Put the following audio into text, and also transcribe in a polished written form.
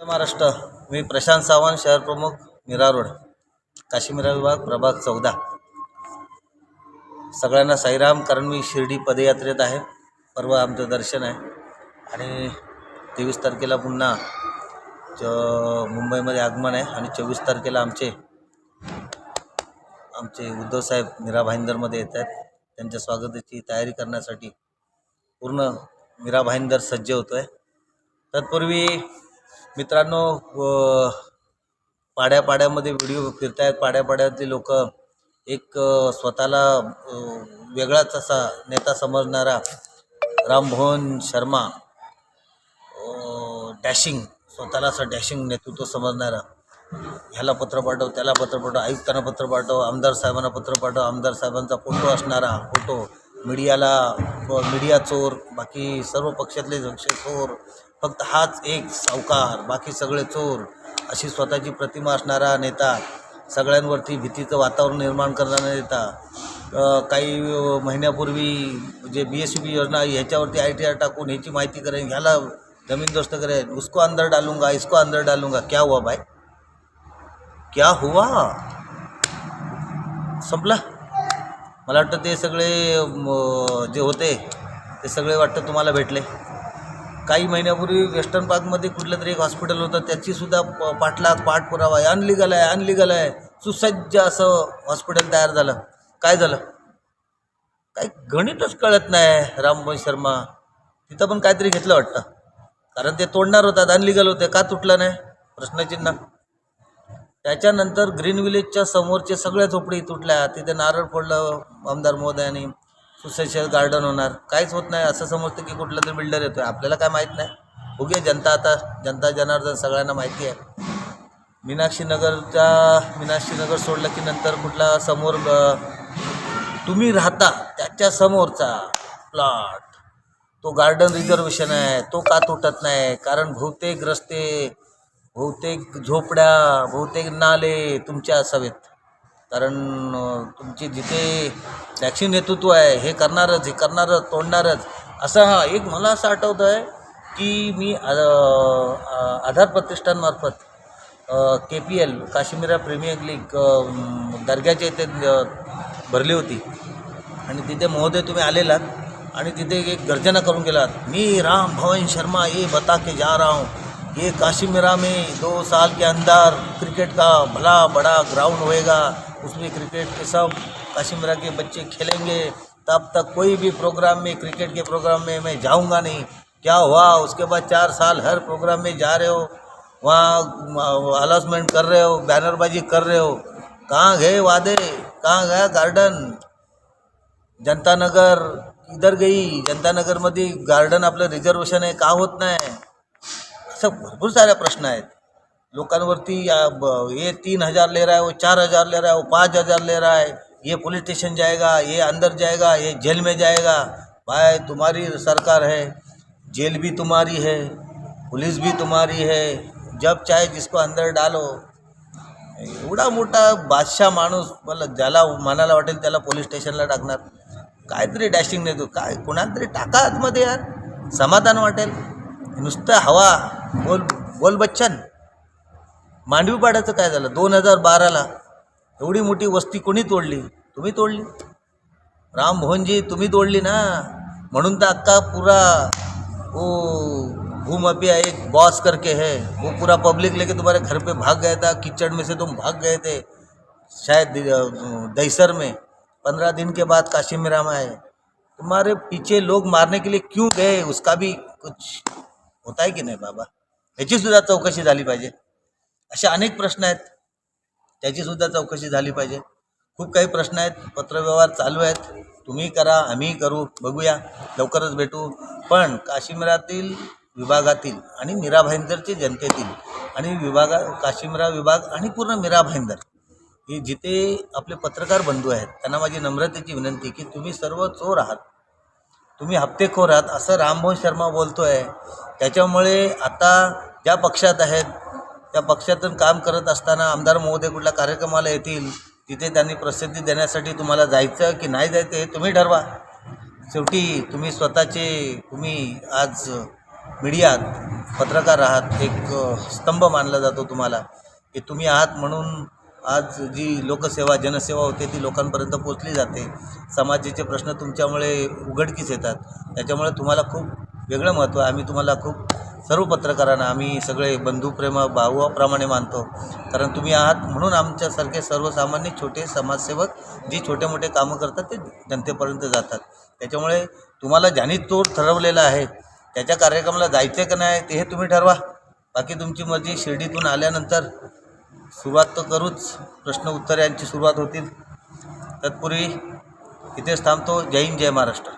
महाराष्ट्र. मी प्रशांत सावंत, शहर प्रमुख, मीरा रोड, काशीमीरा विभाग, प्रभाग 14. सगळ्यांना साईराम. कारण मी शिर्डी पदयात्रेत आहे. परवा आमचं दर्शन आहे आणि 23 तारखेला पुन्हा मुंबईमध्ये आगमन आहे आणि 24 तारखेला आमचे उद्धवसाहेब मीरा भाईंदरमध्ये येत आहेत. त्यांच्या स्वागताची तयारी करण्यासाठी पूर्ण मीरा भाईंदर सज्ज होतो आहे. तत्पूर्वी मित्रांनो, पाड्यापाड्यामध्ये व्हिडिओ फिरत आहेत. पाड्यापाड्यातले लोक एक स्वतःला वेगळाच असा नेता समजणारा रामभुवन शर्मा, डॅशिंग, स्वतःला असं डॅशिंग नेतृत्व समजणारा, ह्याला पत्र पाठव, त्याला पत्र पाठव, आयुक्तांना पत्र पाठव, आमदार साहेबांना पत्र पाठव, आमदार साहेबांचा फोटो असणारा फोटो, मीडिया चोर, बाकी सर्व पक्षातले चोर, फक्त हाच एक सावकार, बाकी सगळे चोर, अशी स्वतःची प्रतिमा असणारा नेता, सगळ्यांवरती भीतीचं वातावरण निर्माण करणारा नेता. काही महिन्यापूर्वी जे BSUP योजना ह्याच्यावरती ITR टाकून ह्याची माहिती करेन, ह्याला जमीनदोस्त करेन, उसको अंदर डालूंगा, इसको अंदर डालूंगा. क्या हुआ भाई, क्या हुआ? संपला. मला वाटतं ते सगळे जे होते ते सगळे वाटतं तुम्हाला भेटले. काही महिन्यापूर्वी वेस्टर्न पार्कमध्ये कुठलं तरी एक हॉस्पिटल होतं, त्याचीसुद्धा पाठपुरावा अनलिगल आहे, सुसज्ज असं हॉस्पिटल तयार झालं. काय झालं? काही गणितच कळत नाही. रामभुवन शर्मा तिथं पण काहीतरी घेतलं वाटतं, कारण ते तोडणार होतात, अनलिगल होते. का तुटलं नाही? प्रश्नचिन्ह. त्याच्यानंतर ग्रीन विलेजच्या समोरचे सगळ्या झोपडी तुटल्या. तिथे नारळ फोडलं आमदार महोदयांनी, सुसज्ज गार्डन होणार. काहीच होत नाही. असं समजतं की कुठला तरी बिल्डर येतो आहे. आपल्याला काय माहीत नाही. बघूया जनता. आता जनता जनार्दन सगळ्यांना माहिती आहे. मीनाक्षी नगर सोडलं की नंतर कुठला समोर तुम्ही राहता त्याच्या समोरचा प्लॉट, तो गार्डन रिझर्वेशन आहे. तो का तुटत नाही? कारण बहुतेक रस्ते, बहुतेक झोपड्या, बहुतेक नाले तुमच्या असावेत. कारण तुमची जिथे टॅक्सी नेतृत्व आहे, हे करणारच, तोडणारच. असं एक मला असं आठवतं आहे की मी आधार प्रतिष्ठानमार्फत KPL काशीमीरा प्रीमियर लीग दर्ग्याच्या इथे भरली होती आणि तिथे महोदय तुम्ही आलेलात आणि तिथे एक गर्जना करून गेलात, मी रामभुवन शर्मा ये बता के जा रहा हूँ, ये काशीमीरा में 2 साल के अंदर क्रिकेट का भला बड़ा ग्राउंड होएगा, उसमें क्रिकेट के सब काशीमीरा के बच्चे खेलेंगे, तब तक कोई भी प्रोग्राम में, क्रिकेट के प्रोग्राम में मैं जाऊंगा नहीं. क्या हुआ? उसके बाद 4 साल हर प्रोग्राम में जा रहे हो, वहाँ अनाउंसमेंट कर रहे हो, बैनरबाजी कर रहे हो. कहाँ गए वादे? कहाँ गया गार्डन? जनता नगर इधर गई. जनता नगरमध्ये गार्डन आपलं रिझर्वेशन आहे, का होत नाही? असं भरपूर सारे प्रश्न आहेत. लोकांवरती ये 3,000 ले रहा है, वो 4,000 ले रहा है, वो 5,000 ले रहा है, ये पुलिस स्टेशन जाएगा, ये अंदर जाएगा, ये जेल में जाएगा. भाई तुम्हारी सरकार है, जेल भी तुम्हारी है, पुलिस भी तुम्हारी है, जब चाहे जिसको अंदर डालो. एवढा मोठा बादशाह माणूस, मला ज्याला मनाला वाटेल त्याला पोलीस स्टेशनला टाकणार. काहीतरी डॅशिंग नेतो, काय कोणाला तरी टाका आतमध्ये यार, समाधान वाटेल. नुसतं हवा बोल बच्चन. मांडवी पाड्याचं काय झालं? 2012ला एवढी मोठी वस्ती कोणी तोडली? तुम्ही तोडली. रामभुवनजी तुम्ही तोडली ना. म्हणून तर अक्का पूरा वो भूमाफिया एक बॉस करके है, वो पूरा पब्लिक लेके तुम्हारे घर पे भाग गया था. कीचड़ में से तुम भाग गए थे शायद दहीसर में. 15 दिन के बाद काशीमीरा में आए. तुम्हारे पीछे लोग मारने के लिए क्यों गए? उसका भी कुछ होता है की नाही बाबा? याचीसुद्धा चौकशी झाली पाहिजे. असे अनेक प्रश्न आहेत, त्याचीसुद्धा चौकशी झाली पाहिजे. खूप काही प्रश्न आहेत. पत्रव्यवहार चालू आहेत. तुम्ही करा, आम्ही करू, बघूया, लवकरच भेटू. पण काशीमीरातील विभागातील आणि मीरा भाईंदरचे जनतेतील आणि काशीमीरा विभाग आणि पूर्ण मीरा भाईंदर हे जिथे आपले पत्रकार बंधू आहेत, त्यांना माझी नम्रतेची विनंती की तुम्ही सर्व चोर आहात, तुम्ही हप्तेखोर आहात, असं रामभुवन शर्मा बोलतो आहे. त्याच्यामुळे आता ज्या पक्षात आहेत त्या पक्षातून काम करत असताना आमदार महोदय कुठल्या कार्यक्रमाला येतील, तिथे त्यांनी प्रसिद्धी देण्यासाठी तुम्हाला जायचं की नाही जायचं हे तुम्ही ठरवा. शेवटी तुम्ही आज मीडियात पत्रकार आहात, एक स्तंभ मानला जातो तुम्हाला, की तुम्ही आहात म्हणून आज जी लोकसेवा जनसेवा होते ती लोकांपर्यंत पोचली जाते. समाजाचे प्रश्न तुमच्यामुळे उघडकीस येतात. त्याच्यामुळे तुम्हाला खूप वेगळं महत्त्व आहे. आम्ही तुम्हाला खूप सर्व पत्रकारांना आम्ही सगळे बंधुप्रेम भावाप्रमाणे मानतो. कारण तुम्ही आहात म्हणून आमच्यासारखे सर्वसामान्य छोटे समाजसेवक जी छोटे मोठे कामं करतात ते जनतेपर्यंत जातात. त्याच्यामुळे तुम्हाला ज्यांनी तो ठरवलेला आहे त्याच्या कार्यक्रमाला जायचं का नाही ते हे तुम्ही ठरवा. बाकी तुमची मर्जी. शिर्डीतून आल्यानंतर सुरुवात तर करूच, प्रश्न उत्तर यांची सुरुवात होतील. तत्पूर्वी इथेच थांबतो. जय हिंद, जय महाराष्ट्र.